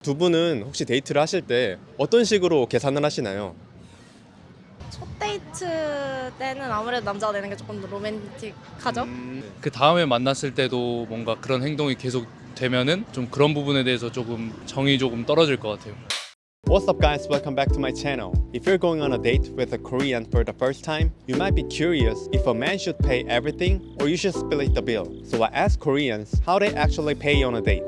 두 분은 혹시 데이트를 하실 때 어떤 식으로 계산을 하시나요? 첫 데이트 때는 아무래도 남자가 내는 게 조금 더 로맨틱하죠? 그 다음에 만났을 때도 뭔가 그런 행동이 계속 되면은 좀 그런 부분에 대해서 조금 정이 조금 떨어질 것 같아요. What's up guys, welcome back to my channel. If you're going on a date with a Korean for the first time, you might be curious if a man should pay everything or you should split the bill. So I asked Koreans how they actually pay on a date.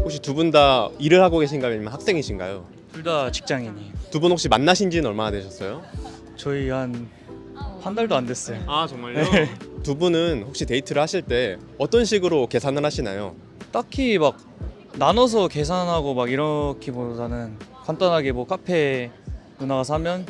혹시 두 분 다 일을 하고 계신가요? 아니면 학생이신가요? 둘 다 직장인이에요. 두 분 혹시 만나신 지는 얼마나 되셨어요? 저희 한 달도 안 됐어요. 아 정말요? 두 분은 혹시 데이트를 하실 때 어떤 식으로 계산을 하시나요? 딱히 막 나눠서 계산하고 막 이렇기보다는 간단하게 뭐 카페 누나가 사면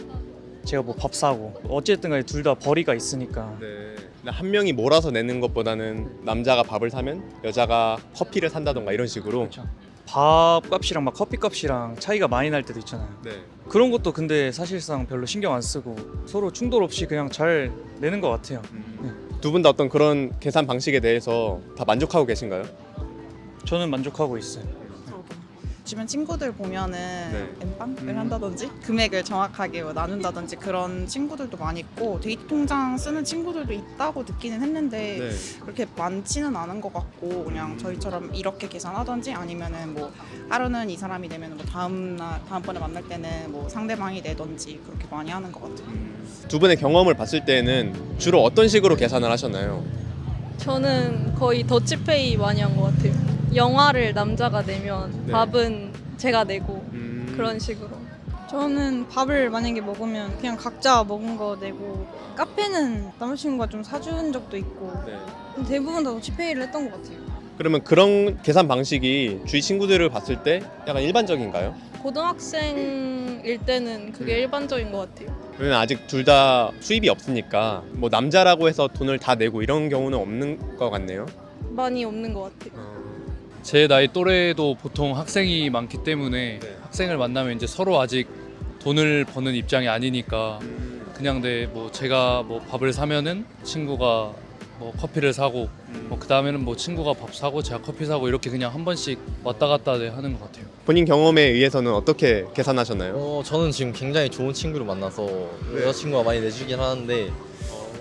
제가 뭐 밥 사고 어쨌든 간에 둘 다 벌이가 있으니까 네. 한 명이 몰아서 내는 것보다는 남자가 밥을 사면 여자가 커피를 산다던가 이런 식으로. 그렇죠. 밥 값이랑 막 커피 값이랑 차이가 많이 날 때도 있잖아요. 네. 그런 것도 근데 사실상 별로 신경 안 쓰고 서로 충돌 없이 그냥 잘 내는 것 같아요. 두 분 다 어떤 그런 계산 방식에 대해서 다 만족하고 계신가요? 저는 만족하고 있어요. 주변 친구들 보면은 네. 엠빵을 한다든지 금액을 정확하게 뭐 나눈다든지 그런 친구들도 많이 있고 데이트 통장 쓰는 친구들도 있다고 듣기는 했는데 네. 그렇게 많지는 않은 것 같고 그냥 저희처럼 이렇게 계산하든지 아니면은 뭐 하루는 이 사람이 내면 뭐 다음번에 만날 때는 뭐 상대방이 내든지 그렇게 많이 하는 것 같아요. 두 분의 경험을 봤을 때는 주로 어떤 식으로 계산을 하셨나요? 저는 거의 더치페이 많이 한 것 같아요. 영화를 남자가 내면 네. 밥은 제가 내고 그런 식으로. 저는 밥을 만약에 먹으면 그냥 각자 먹은 거 내고 카페는 남자친구가 좀 사준 적도 있고 네. 대부분 다 더치페이를 했던 것 같아요. 그러면 그런 계산 방식이 주위 친구들을 봤을 때 약간 일반적인가요? 고등학생일 때는 그게 일반적인 것 같아요. 왜냐면 아직 둘 다 수입이 없으니까 뭐 남자라고 해서 돈을 다 내고 이런 경우는 없는 것 같네요. 많이 없는 것 같아요. 제 나이 또래도 보통 학생이 많기 때문에 네. 학생을 만나면 이제 서로 아직 돈을 버는 입장이 아니니까 그냥 뭐 제가 뭐 밥을 사면은 친구가 뭐 커피를 사고 뭐 그 다음에는 뭐 친구가 밥 사고 제가 커피 사고 이렇게 그냥 한 번씩 왔다 갔다 하는 것 같아요. 본인 경험에 의해서는 어떻게 계산하셨나요? 저는 지금 굉장히 좋은 친구를 만나서 여자친구가 많이 내주긴 하는데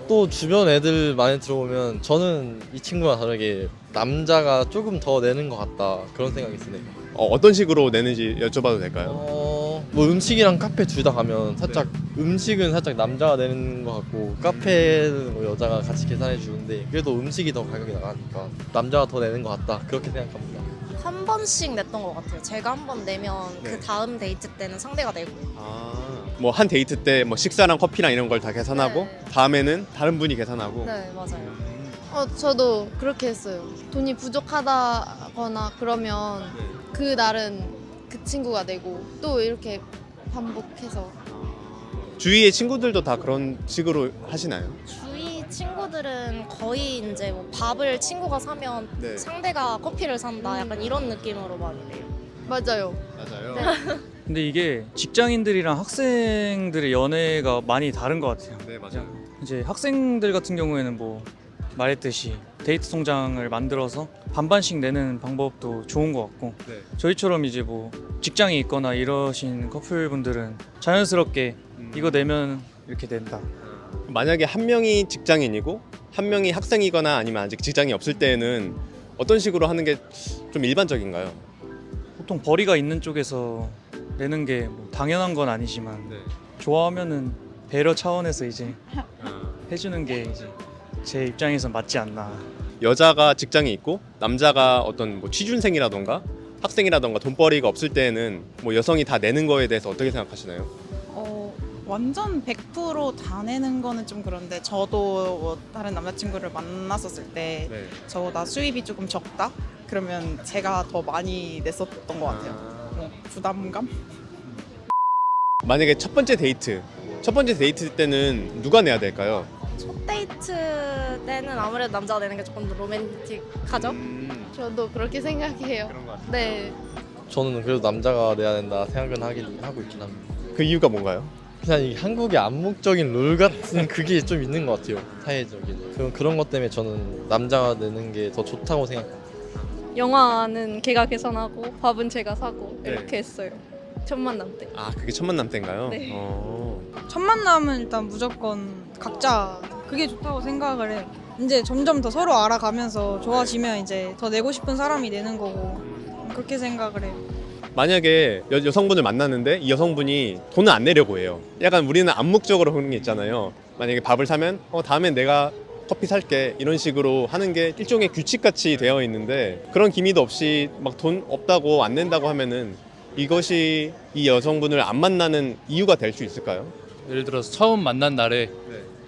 또 주변 애들 많이 들어보면 저는 이 친구와 다르게 남자가 조금 더 내는 것 같다 그런 생각이 드네요. 어떤 식으로 내는지 여쭤봐도 될까요? 뭐 음식이랑 카페 둘 다 가면 살짝 음식은 살짝 남자가 내는 것 같고 카페는 뭐 여자가 같이 계산해 주는데 그래도 음식이 더 가격이 나가니까 남자가 더 내는 것 같다 그렇게 생각합니다. 한 번씩 냈던 것 같아요. 제가 한 번 내면 네. 그 다음 데이트 때는 상대가 내고. 뭐 한 데이트 때 뭐 식사랑 커피랑 이런 걸 다 계산하고 네. 다음에는 다른 분이 계산하고. 네, 맞아요. 저도 그렇게 했어요. 돈이 부족하다거나 그러면 그 날은 그 친구가 내고 또 이렇게 반복해서. 주위의 친구들도 다 그런 식으로 하시나요? 주위 친구들은 거의 이제 뭐 밥을 친구가 사면 네. 상대가 커피를 산다 약간 이런 느낌으로 많이 돼요. 맞아요. 맞아요. 근데 이게 직장인들이랑 학생들의 연애가 많이 다른 것 같아요. 네, 맞아요. 이제 학생들 같은 경우에는 뭐 말했듯이 데이트 통장을 만들어서 반반씩 내는 방법도 좋은 것 같고 네. 저희처럼 이제 뭐 직장이 있거나 이러신 커플분들은 자연스럽게 이거 내면 이렇게 낸다. 만약에 한 명이 직장인이고 한 명이 학생이거나 아니면 아직 직장이 없을 때는 어떤 식으로 하는 게 좀 일반적인가요? 보통 벌이가 있는 쪽에서 내는 게 뭐 당연한 건 아니지만 네. 좋아하면은 배려 차원에서 이제 해주는 게 이제 제 입장에선 맞지 않나. 여자가 직장이 있고 남자가 어떤 뭐 취준생이라던가 학생이라던가 돈벌이가 없을 때는 뭐 여성이 다 내는 거에 대해서 어떻게 생각하시나요? 완전 100%다 내는 거는 좀 그런데 저도 뭐 다른 남자친구를 만났었을 때 네. 저보다 수입이 조금 적다? 그러면 제가 더 많이 냈었던 것 같아요. 부담감? 만약에 첫 번째 데이트 때는 누가 내야 될까요? 첫 데이트 때는 아무래도 남자가 내는 게 조금 더 로맨틱하죠? 저도 그렇게 생각해요. 그런 것 같아요. 네. 저는 그래도 남자가 내야 된다 생각은 하고 있긴 합니다. 그 이유가 뭔가요? 그냥 이 한국의 암묵적인 룰 같은 그게 좀 있는 것 같아요. 사회적인 그런 것 때문에 저는 남자가 내는 게 더 좋다고 생각합니다. 영화는 걔가 계산하고 밥은 제가 사고 네. 이렇게 했어요. 첫 만남 때. 아, 그게 첫 만남 때인가요? 네. 첫 만남은 일단 무조건 각자 그게 좋다고 생각을 해요. 이제 점점 더 서로 알아가면서 좋아지면 이제 더 내고 싶은 사람이 되는 거고 그렇게 생각을 해요. 만약에 여성분을 만났는데 이 여성분이 돈을 안 내려고 해요. 약간 우리는 암묵적으로 하는 게 있잖아요. 만약에 밥을 사면 다음엔 내가 커피 살게 이런 식으로 하는 게 일종의 규칙같이 되어 있는데 그런 기미도 없이 막 돈 없다고 안 낸다고 하면은 이것이 이 여성분을 안 만나는 이유가 될 수 있을까요? 예를 들어서 처음 만난 날에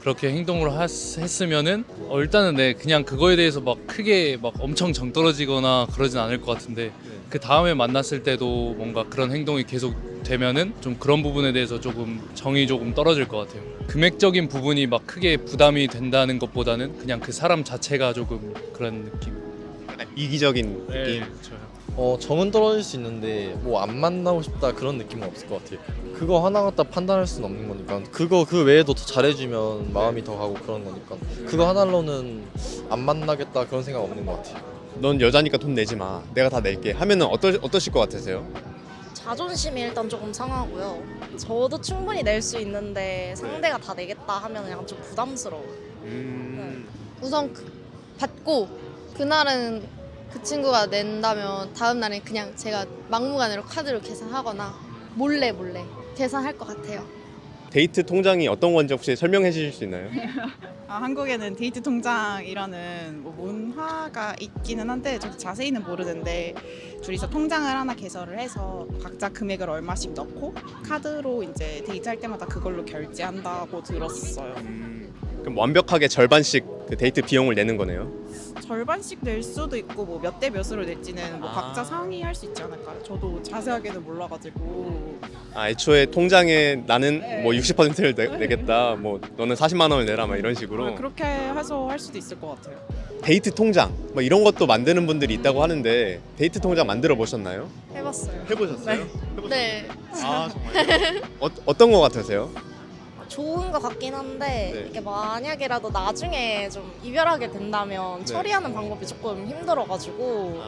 그렇게 행동을 했으면은 일단은 그냥 그거에 대해서 막 크게 막 엄청 정 떨어지거나 그러진 않을 것 같은데 그 다음에 만났을 때도 뭔가 그런 행동이 계속 되면은 좀 그런 부분에 대해서 조금 정이 조금 떨어질 것 같아요. 금액적인 부분이 막 크게 부담이 된다는 것보다는 그냥 그 사람 자체가 조금 그런 느낌. 약간 이기적인 느낌. 정은 떨어질 수 있는데 뭐 안 만나고 싶다 그런 느낌은 없을 것 같아요. 그거 하나 갖다 판단할 수는 없는 거니까 그 외에도 더 잘해주면 마음이 더 가고 그런 거니까 그거 하나로는 안 만나겠다 그런 생각 없는 것 같아요. 넌 여자니까 돈 내지 마. 내가 다 낼게. 하면은 어떠실 것 같으세요? 자존심이 일단 조금 상하고요. 저도 충분히 낼 수 있는데 상대가 다 내겠다 하면 약간 좀 부담스러워요. 우선 받고 그날은 그 친구가 낸다면 다음 날엔 그냥 제가 막무가내로 카드로 계산하거나 몰래 계산할 것 같아요. 데이트 통장이 어떤 건지 혹시 설명해 주실 수 있나요? 한국에는 데이트 통장이라는 뭐 문화가 있기는 한데 저도 자세히는 모르는데 둘이서 통장을 하나 개설을 해서 각자 금액을 얼마씩 넣고 카드로 이제 데이트할 때마다 그걸로 결제한다고 들었어요. 그럼 완벽하게 절반씩 그 데이트 비용을 내는 거네요. 절반씩 낼 수도 있고 뭐 몇 대 몇으로 낼지는 뭐 아. 각자 상의할 수 있지 않을까요? 저도 자세하게는 몰라가지고. 애초에 통장에 나는 뭐 60%를 내겠다. 뭐 너는 40만 원을 내라. 막 이런 식으로. 그렇게 해서 할 수도 있을 것 같아요. 데이트 통장 뭐 이런 것도 만드는 분들이 있다고 하는데 데이트 통장 만들어 보셨나요? 해봤어요. 해보셨어요? 네. 아 정말요? 어떤 거 같으세요? 좋은 것 같긴 한데 네. 이게 만약에라도 나중에 좀 이별하게 된다면 네. 처리하는 방법이 조금 힘들어가지고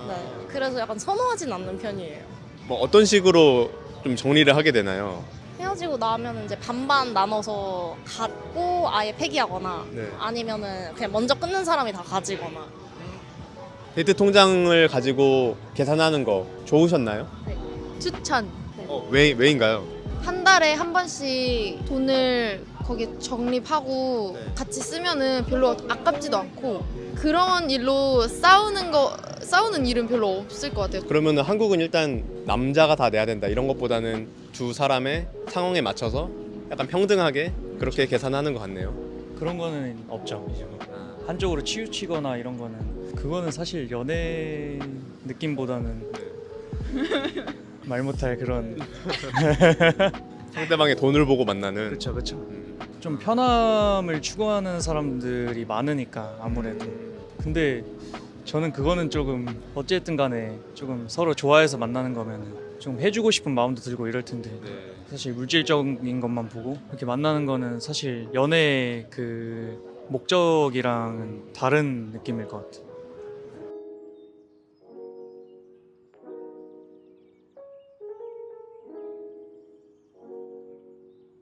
네. 그래서 약간 선호하진 않는 편이에요. 뭐 어떤 식으로 좀 정리를 하게 되나요? 헤어지고 나면 이제 반반 나눠서 갖고 아예 폐기하거나 네. 아니면은 그냥 먼저 끊는 사람이 다 가지거나. 데이트 통장을 가지고 계산하는 거 좋으셨나요? 추천. 왜인가요? 한 달에 한 번씩 돈을 거기 적립하고 네. 같이 쓰면은 별로 아깝지도 않고 그런 일로 싸우는 일은 별로 없을 것 같아요. 그러면은 한국은 일단 남자가 다 내야 된다 이런 것보다는 두 사람의 상황에 맞춰서 약간 평등하게 그렇게 계산하는 것 같네요. 그런 거는 없죠. 이제 뭐 한쪽으로 치우치거나 이런 거는 그거는 사실 연애 느낌보다는 말 못할 그런 상대방의 돈을 보고 만나는. 그렇죠. 좀 편함을 추구하는 사람들이 많으니까 아무래도. 근데 저는 그거는 조금 어쨌든 간에 조금 서로 좋아해서 만나는 거면은 좀 해주고 싶은 마음도 들고 이럴 텐데 사실 물질적인 것만 보고 이렇게 만나는 거는 사실 연애의 그 목적이랑은 다른 느낌일 것 같아요.